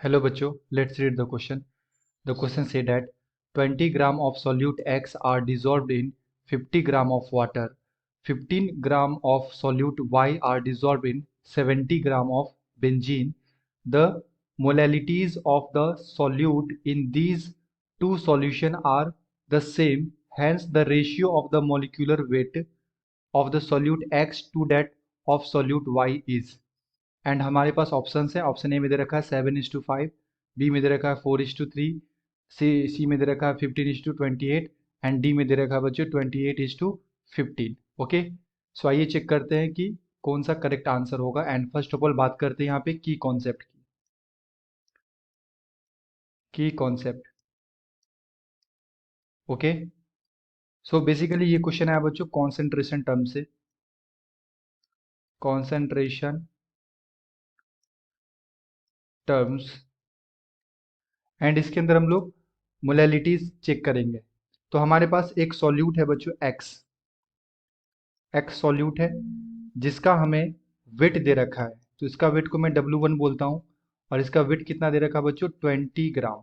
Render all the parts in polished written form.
Hello बच्चों, let's read the question. The question say that 20 gram of solute X are dissolved in 50 gram of water. 15 gram of solute Y are dissolved in 70 gram of benzene. The molalities of the solute in these two solutions are the same. Hence, the ratio of the molecular weight of the solute X to that of solute Y is. And हमारे पास option है. Option A में दे रखा है 7:5, B में दे रखा है 4:3, सी में दे रखा है 15:28 एंड डी में दे रखा है बच्चों 28:15. ओके, सो आइए चेक करते हैं कि कौन सा करेक्ट आंसर होगा. एंड फर्स्ट ऑफ ऑल बात करते हैं यहाँ पे की कॉन्सेप्ट की कॉन्सेप्ट. ओके, सो बेसिकली ये क्वेश्चन है बच्चों कॉन्सेंट्रेशन टर्म से. कॉन्सेंट्रेशन टर्म्स एंड इसके अंदर हम लोग मोलैलिटीज चेक करेंगे. तो हमारे पास एक सॉल्यूट है बच्चों एक्स सॉल्यूट है जिसका हमें वेट दे रखा है. तो इसका वेट को मैं W1 बोलता हूँ और इसका वेट कितना दे रखा है बच्चों 20 ग्राम.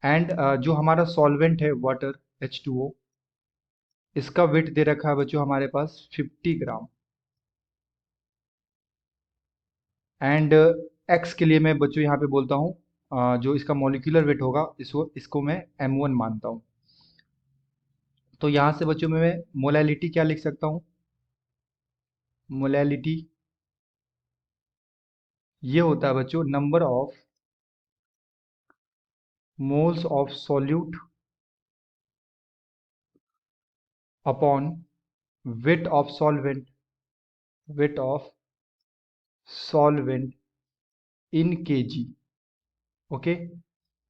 एंड जो हमारा सॉल्वेंट है वाटर H2O, इसका वेट दे रखा है बच्चों हमारे पास 50 ग्राम. एंड एक्स के लिए मैं बच्चों यहाँ पे बोलता हूँ जो इसका मॉलिक्यूलर वेट होगा इसको मैं M1 मानता हूँ. तो यहाँ से बच्चों में मैं मोलैलिटी क्या लिख सकता हूँ. मोलैलिटी ये होता है बच्चों number of moles of solute upon weight of solvent in KG. Okay,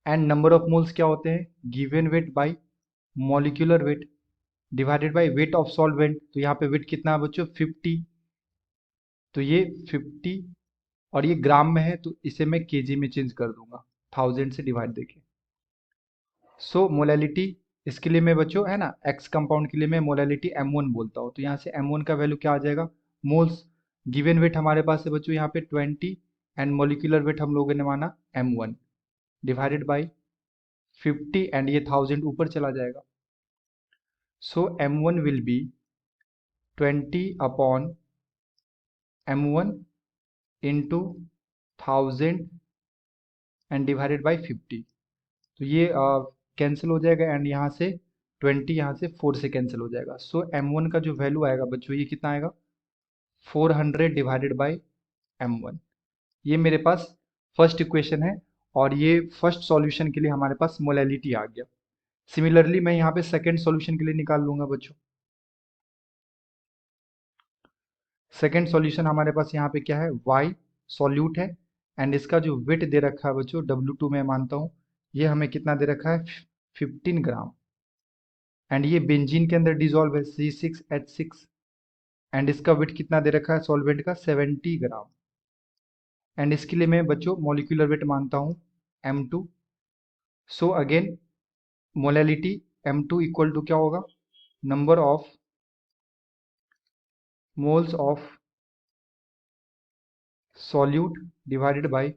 and number of moles क्या होते हैं given weight by molecular weight divided by weight of solvent. तो यहाँ पे वेट कितना है बच्चों 50. तो ये 50 और ये ग्राम में है तो इसे मैं केजी में चेंज कर दूंगा 1000 से डिवाइड देके. सो मोलैलिटी इसके लिए मैं बच्चों है ना एक्स कंपाउंड के लिए मैं मोलैलिटी M1 बोलता हूँ. तो यहाँ से M1 का वैल्यू क्या आ जाएगा मोल्स. गिवन वेट हमारे पास है बच्चों यहाँ पे 20 एंड मोलिकुलर वेट हम लोगों ने माना M1 डिवाइडेड बाई 50 एंड ये 1000 ऊपर चला जाएगा. सो M1 will be 20 upon M1 into 1000 and divided by 50. तो ये कैंसिल हो जाएगा एंड यहाँ से 20 यहाँ से 4 से कैंसिल हो जाएगा. सो M1 का जो वैल्यू आएगा बच्चों ये कितना आएगा 400 डिवाइडेड बाई M1. ये मेरे पास फर्स्ट इक्वेशन है और ये फर्स्ट सॉल्यूशन के लिए हमारे पास मोलैलिटी आ गया. सिमिलरली मैं यहाँ पे सेकंड सॉल्यूशन के लिए निकाल लूंगा बच्चों. सेकंड सॉल्यूशन हमारे पास यहाँ पे क्या है Y सॉल्यूट है एंड इसका जो वेट दे रखा है बच्चों W2 में मानता हूँ ये हमें कितना दे रखा है 15 ग्राम. एंड ये बेंजीन के अंदर डिजोल्व है C6H6 एंड इसका वेट कितना दे रखा है सॉल्वेंट का 70 ग्राम. एंड इसके लिए मैं बच्चों मॉलिक्यूलर वेट मानता हूँ M2. So again molality M2 equal to क्या होगा number of moles of solute divided by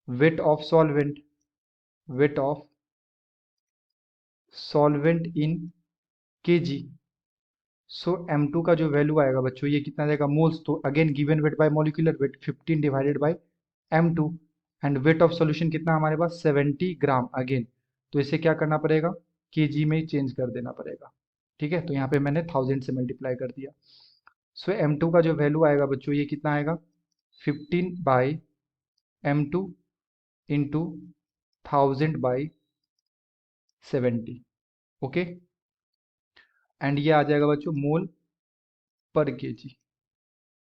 weight of solvent in KG. So M2 का जो वैल्यू आएगा बच्चों ये कितना जाएगा मोल्स. तो again given weight by molecular weight 15 divided by M2 and weight of solution कितना हमारे पास 70 ग्राम अगेन. तो इसे क्या करना पड़ेगा केजी में चेंज कर देना पड़ेगा. ठीक है, तो यहाँ पे मैंने 1000 से मल्टीप्लाई कर दिया. सो M2 का जो वैल्यू आएगा बच्चों ये कितना आएगा 15 by M2 into 1000 by 70. Okay, and ये आ जाएगा बच्चों मोल पर केजी.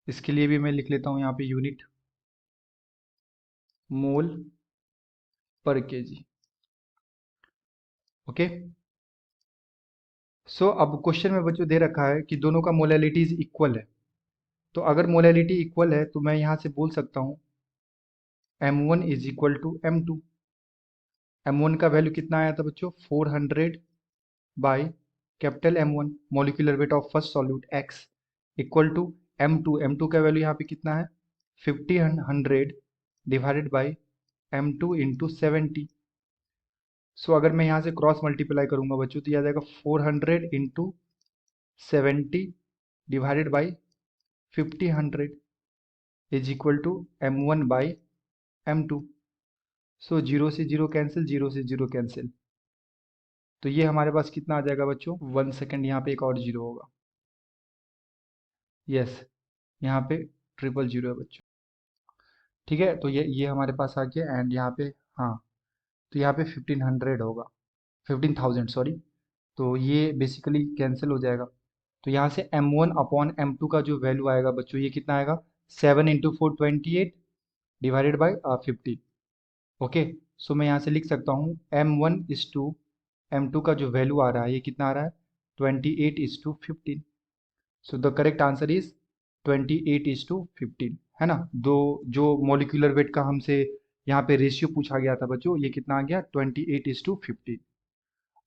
इसके लिए भी मैं लिख लेता हूँ यहाँ पे यूनिट मोल पर केजी. ओके, सो अब क्वेश्चन में बच्चों दे रखा है कि दोनों का मोलैलिटीज इक्वल है. तो अगर मोलैलिटी इक्वल है तो मैं यहाँ से बोल सकता हूँ M1 is equal to M2. M1 का वैल्यू कितना आया था बच्चों 400 by capital M1 molecular weight of first solute X equal to M2 का वैल्यू यहाँ पे कितना है 1500 डिवाइडेड बाई m2 इंटू 70। सो अगर मैं यहाँ से क्रॉस मल्टीप्लाई करूंगा बच्चों तो यह आ जाएगा 400 into 70 divided by 50 is equal to m1 by m2। So zero से जीरो कैंसिल, जीरो से जीरो कैंसिल, तो ये हमारे पास कितना आ जाएगा बच्चों, 1 सेकेंड, यहाँ पे एक और जीरो होगा। यस, यहाँ पे ट्रिपल जीरो है बच्चों। ठीक है, तो ये हमारे पास आ गया एंड यहाँ पे, हाँ, तो यहाँ पे 1500 होगा, 15,000 सॉरी। तो ये बेसिकली कैंसिल हो जाएगा। तो यहाँ से m1 अपॉन m2 का जो वैल्यू आएगा बच्चों, ये कितना आएगा, 7 इंटू 4 28 डिवाइडेड बाई 15। ओके, सो मैं यहाँ से लिख सकता हूँ m1 इज टू m2 का जो वैल्यू आ रहा है, ये कितना आ रहा है, 28 is to 15। So the correct answer is 28 is to 15, है ना। दो जो मोलिकुलर वेट का हमसे यहाँ पे रेशियो पूछा गया था बच्चों, ये कितना आ गया, 28 इज टू 15।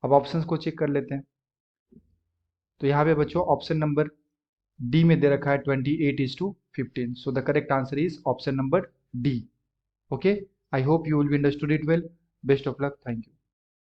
अब ऑप्शंस को चेक कर लेते हैं। तो यहाँ पे बच्चों ऑप्शन नंबर डी में दे रखा है 28 is to 15। So the correct answer is option number D. Okay, I hope you will be understood it well. Best of luck. Thank you.